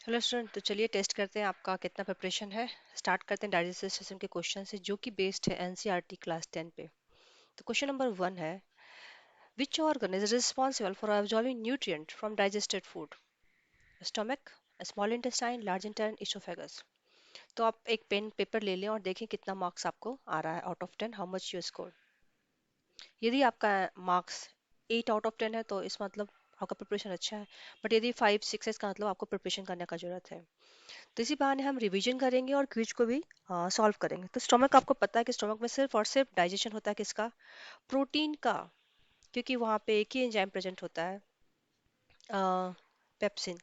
Hello student, तो चलिए test करते हैं आपका कितना प्रिपरेशन है। स्टार्ट करते हैं डाइजेस्टिव सिस्टम के क्वेश्चन से जो कि बेस्ड है एनसीईआरटी क्लास 10 पे। तो क्वेश्चन नंबर 1 है, which organ is responsible for absorbing nutrient from digested food? Stomach, small intestine, large intestine, oesophagus. तो आप एक पेन पेपर ले लें और देखें कितना मार्क्स आपको आ रहा है out of 10, how much you score. यदि आपका मार्क्स 8 आउट ऑफ 10 है तो इस मतलब आपका प्रिपरेशन अच्छा है। बट यदि 5 6 है इसका मतलब आपको प्रिपरेशन करने का जरूरत है। तो इसी बहाने हम रिवीजन करेंगे और क्विज को भी सॉल्व करेंगे। तो स्टोमक, आपको पता है कि स्टोमक में सिर्फ और सिर्फ डाइजेशन होता है किसका? प्रोटीन का। क्योंकि वहाँ पे एक ही एंजाइम प्रेजेंट होता है, पेप्सिन।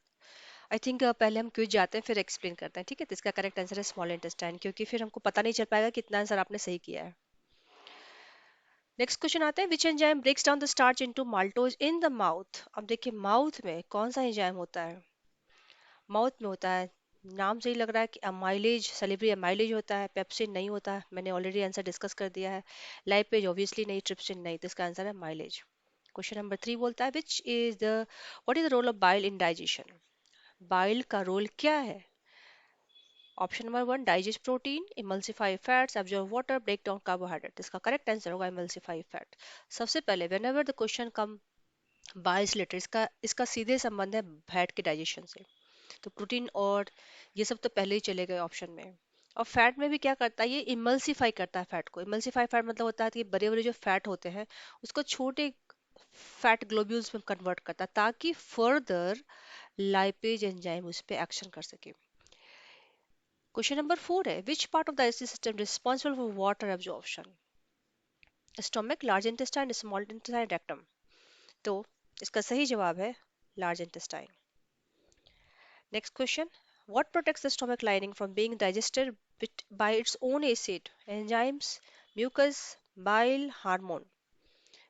आई थिंक पहले हम क्विज जाते हैं फिर एक्सप्लेन करते हैं, ठीक है? तो इसका करेक्ट आंसर है स्मॉल इंटेस्टाइन, क्योंकि फिर हमको पता नहीं चल पाएगा कितना आंसर आपने सही किया है। नेक्स्ट क्वेश्चन आता है, which enzyme breaks down the starch into maltose in the mouth? अब देखिए माउथ में कौन सा एंजाइम होता है? माउथ में होता है, नाम से ही लग रहा है कि अमाइलेज, सलिवरी अमाइलेज होता है। पेप्सिन नहीं होता है, मैंने ऑलरेडी आंसर डिस्कस कर दिया है। लाइपेज ऑब्वियसली नहीं, ट्रिप्सिन नहीं, तो इसका आंसर है माइलेज। क्वेश्चन नंबर 3 बोलता है, which is the what is the role of bile in digestion? Bile का रोल क्या है? Option number 1, digest protein, emulsify fats, absorb water, break down carbohydrate. इसका करेक्ट आंसर होगा इमल्सिफाई फैट। सबसे पहले whenever the question come bile से related, इसका इसका सीधे संबंध है फैट के डाइजेशन से। तो प्रोटीन और ये सब तो पहले ही चले गए ऑप्शन में। और फैट में भी क्या करता है, ये इमल्सिफाई करता है फैट को। इमल्सिफाई फैट मतलब होता है कि बड़े बड़े जो फैट होते हैं उसको छोटे फैट ग्लोब्यूल्स में कन्वर्ट करता है ताकि फर्दर लाइपेज एंजाइम उस पे एक्शन कर सके। क्वेश्चन नंबर 4 है, which part of the digestive system responsible for water absorption? Stomach, large intestine, small intestine, rectum. तो इसका सही जवाब है large intestine. Next question. What protects the stomach lining from being digested by its own acid, enzymes, mucus, bile, hormone?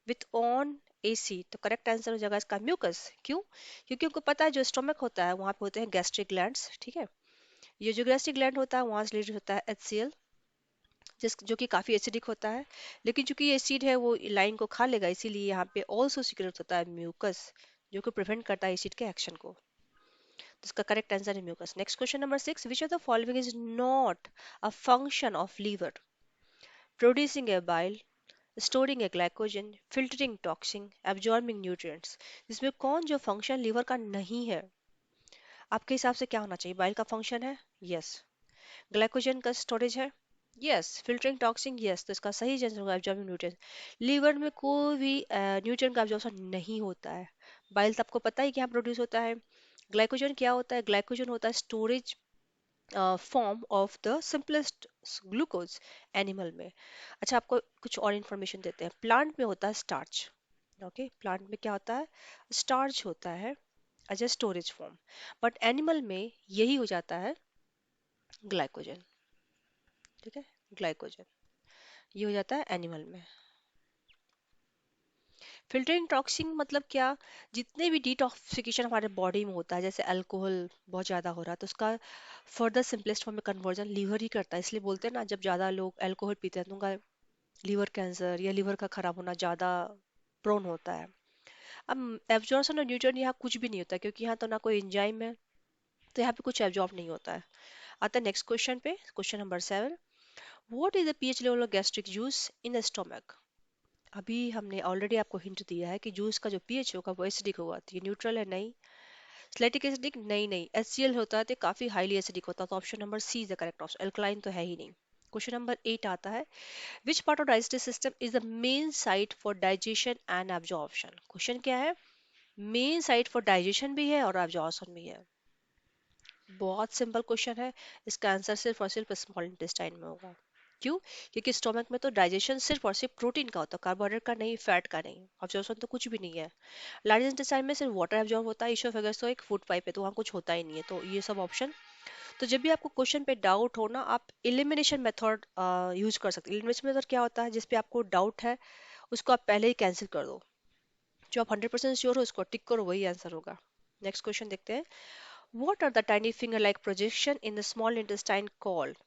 With own acid, तो correct answer हो जाएगा इसका mucus. क्यों? क्योंकि उनको पता है जो स्टोमक होता है वहां पे होते हैं गैस्ट्रिक ग्लैंड्स, ठीक है? ये जो गैस्ट्रिक ग्लैंड होता है वहां से रिलीज होता है HCl, जो कि काफी एसिडिक होता है। लेकिन चूंकि ये एसिड है वो लाइन को खा लेगा, इसीलिए यहाँ पे ऑल्सो सीक्रेट होता है म्यूकस, जो कि प्रिवेंट करता है एसिड के एक्शन को। तो इसका करेक्ट आंसर है mucus. Next question number 6, which of the following is not a function of liver? Producing a bile, storing a glycogen, filtering toxin, absorbing nutrients. इसमें कौन जो फंक्शन लीवर का नहीं है? आपके हिसाब से क्या होना चाहिए? बाइल का फंक्शन है, यस। ग्लाइकोजन का स्टोरेज है, यस। Filtering toxin, yes. तो इसका सही आंसर होगा एब्जॉर्बिंग न्यूट्रिएंट्स। लीवर में कोई भी न्यूट्रिएंट का एब्जॉर्प्शन नहीं होता है। बाइल तो आपको पता ही क्या प्रोड्यूस होता है। ग्लाइकोजन क्या होता है? ग्लाइकोजन होता है storage form of the simplest glucose animal में। अच्छा, आपको कुछ और इन्फॉर्मेशन देते हैं। प्लांट में होता है स्टार्च, ओके? प्लांट में क्या होता है? स्टार्च होता है as a storage form. But animal में यही हो जाता है ग्लाइकोजन, ठीक है? ग्लाइकोजन ये हो जाता है एनिमल में। फिल्टरिंग टॉक्सिन मतलब क्या? जितने भी डिटॉक्सिफिकेशन हमारे बॉडी में होता है, जैसे अल्कोहल बहुत ज्यादा हो रहा है तो उसका फर्दर सिंपलेस्ट फॉर्म में कन्वर्जन लीवर ही करता है। इसलिए बोलते हैं ना, जब ज्यादा लोग अल्कोहल पीते हैं तो उनका लीवर कैंसर या लीवर का खराब होना ज्यादा प्रोन होता है। अब एब्जॉर्प्शन और न्यूट्रिएंट यहाँ कुछ भी नहीं होता, क्योंकि यहाँ तो ना कोई एंजाइम है, तो यहाँ पे कुछ एब्जॉर्ब नहीं होता है। आता है नेक्स्ट क्वेश्चन पे, question number 7। What is the pH level of gastric juice in the stomach? अभी हमने ऑलरेडी आपको हिंट दिया है कि जूस का जो पीएच होगा वो एसिडिक होगा। तो ये न्यूट्रल है, नहीं। स्लेटिक एसिडिक, नहीं नहीं। HCl होता है तो काफी हाईली एसिडिक होता है, तो option number C is the correct option. Alkaline तो है ही नहीं। क्वेश्चन नंबर 8 आता है, which part of digestive system is the main site for digestion and absorption? Question क्या है? मेन साइट फॉर डाइजेशन भी है और एब्जॉर्प्शन भी है। बहुत सिंपल क्वेश्चन है। इसका आंसर सिर्फ और सिर्फ स्मॉल इंटेस्टाइन में होगा। क्यों? क्योंकि स्टोमक में तो डाइजेशन सिर्फ और सिर्फ प्रोटीन का होता है, कार्बोहाइड्रेट का नहीं, फैट का नहीं। ऑब्जर्वेशन तो कुछ भी नहीं है। लार्ज इंटेस्टाइन में सिर्फ वाटर एब्जॉर्ब होता है। इसोफेगस तो एक फूड पाइप है, तो वहाँ कुछ होता ही नहीं है। तो ये सब ऑप्शन। तो जब भी आपको क्वेश्चन पे डाउट हो ना, आप एलिमिनेशन मेथड यूज कर सकते हैं। एलिमिनेशन मेथड क्या होता है? जिस पे आपको डाउट है उसको आप पहले ही कैंसिल कर दो। जो आप 100% श्योर हो उसको टिक करो, वही आंसर होगा। नेक्स्ट क्वेश्चन देखते हैं, what are the tiny finger-like projection in the small intestine called?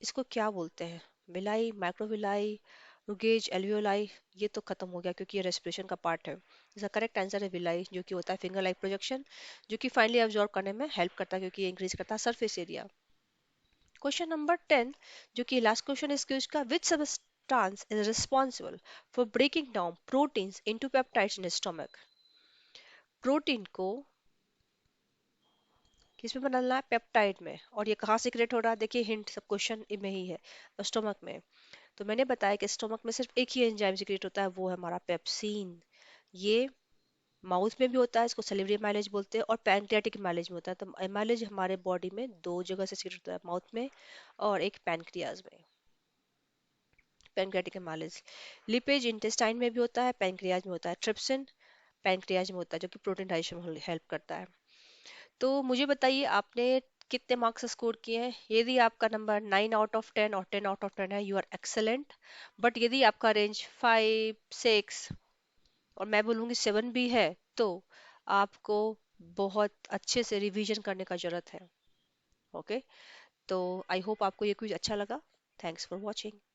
इसको क्या बोलते हैं? विलाई, माइक्रोविलाई, गेज, एल्वियोलाई, ये तो खत्म हो गया क्योंकि ये रेस्पिरेशन का पार्ट है। इसका करेक्ट आंसर है विलाई, जो कि होता है फिंगर लाइक प्रोजेक्शन, जो कि फाइनली एब्जॉर्ब करने में हेल्प करता है क्योंकि ये इंक्रीज करता है सरफेस एरिया। क्वेश्चन नंबर 10, जो कि लास्ट क्वेश्चन इस क्विज का, विच substance is responsible for breaking down proteins into peptides in stomach? Protein को किसमें बनाना है? पेप्टाइड में। और ये कहाँ सीक्रेट हो रहा है? देखिए हिंट सब क्वेश्चन में ही है, स्टोमक में। तो मैंने बताया कि स्टोमक में सिर्फ एक ही एंजाइम सीक्रेट होता है, वो है हमारा पेप्सिन। ये माउथ में भी होता है, इसको सलिवरी माइलेज बोलते हैं, और पैनक्रियाटिक माइलेज में होता है। तो माइलेज हमारे बॉडी में दो जगह से सीक्रेट होता है, माउथ में और एक पैनक्रियाज में। पैनक्रियाटिक माइलेज, लिपेज इंटेस्टाइन में भी होता है, पैनक्रियाज में होता है, ट्रिप्सिन पैनक्रियाज में होता है, जो कि प्रोटीन डाइजेशन में हेल्प करता है। तो मुझे बताइए आपने कितने मार्क्स स्कोर किए हैं? यदि आपका नंबर 9 आउट ऑफ 10 और 10 आउट ऑफ 10 है, यू आर एक्सेलेंट। बट यदि आपका रेंज 5, 6 और मैं बोलूँगी 7 भी है, तो आपको बहुत अच्छे से रिवीजन करने का जरूरत है। ओके, तो आई होप आपको ये क्विज अच्छा लगा। Thanks for watching.